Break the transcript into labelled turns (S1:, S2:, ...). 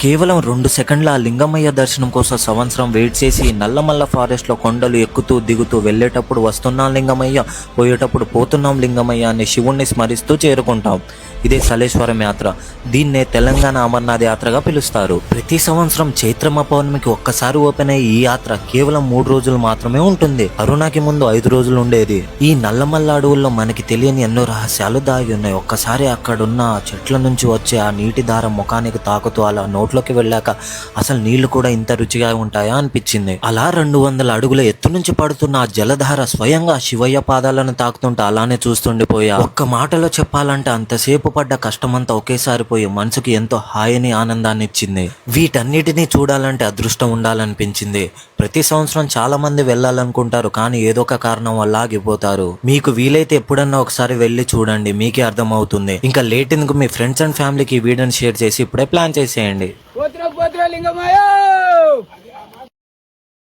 S1: కేవలం 2 సెకండ్ల ఆ లింగమయ్య దర్శనం కోసం సంవత్సరం వెయిట్ చేసి నల్లమల్ల ఫారెస్ట్ లో కొండలు ఎక్కుతూ దిగుతూ వెళ్ళేటప్పుడు వస్తున్నాం లింగమయ్య, పోయేటప్పుడు పోతున్నాం లింగమయ్య అనే శివుణ్ణి స్మరిస్తూ చేరుకుంటాం. ఇదే సలేశ్వరం యాత్ర. దీన్నే తెలంగాణ అమర్నాథ్ యాత్రగా పిలుస్తారు. ప్రతి సంవత్సరం చైత్రమ పౌర్ణమికి ఒక్కసారి ఓపెన్ అయ్యే ఈ యాత్ర కేవలం 3 రోజులు మాత్రమే ఉంటుంది. కరోనాకి ముందు 5 రోజులు ఉండేది. ఈ నల్లమల్ల అడవుల్లో మనకి తెలియని ఎన్నో రహస్యాలు దాగి ఉన్నాయి. ఒక్కసారి అక్కడున్న చెట్ల నుంచి వచ్చే ఆ నీటి దారం ముఖానికి తాకుతూ అలా నోట్లోకి వెళ్ళాక అసలు నీళ్లు కూడా ఇంత రుచిగా ఉంటాయా అనిపించింది. అలా 200 అడుగుల ఎత్తు నుంచి పడుతున్న ఆ జలధార స్వయంగా శివయ్య పాదాలను తాకుతుంటే అలానే చూస్తుండిపోయా. ఒక్క మాటలో చెప్పాలంటే అంతసేపు పడ్డ కష్టమంతా ఒకేసారి పోయి మనసుకి ఎంతో హాయిని ఆనందాన్ని ఇచ్చింది. వీటన్నిటినీ చూడాలంటే అదృష్టం ఉండాలనిపించింది. ప్రతి సంవత్సరం చాలా మంది వెళ్ళాలనుకుంటారు, కానీ ఏదో ఒక కారణం వల్ల ఆగిపోతారు. మీకు వీలైతే ఎప్పుడన్నా ఒకసారి వెళ్ళి చూడండి, మీకే అర్థమవుతుంది. ఇంకా లేట్ ఎందుకు, మీ ఫ్రెండ్స్ అండ్ ఫ్యామిలీకి ఈ వీడియోని షేర్ చేసి ఇప్పుడే ప్లాన్ చేసేయండి.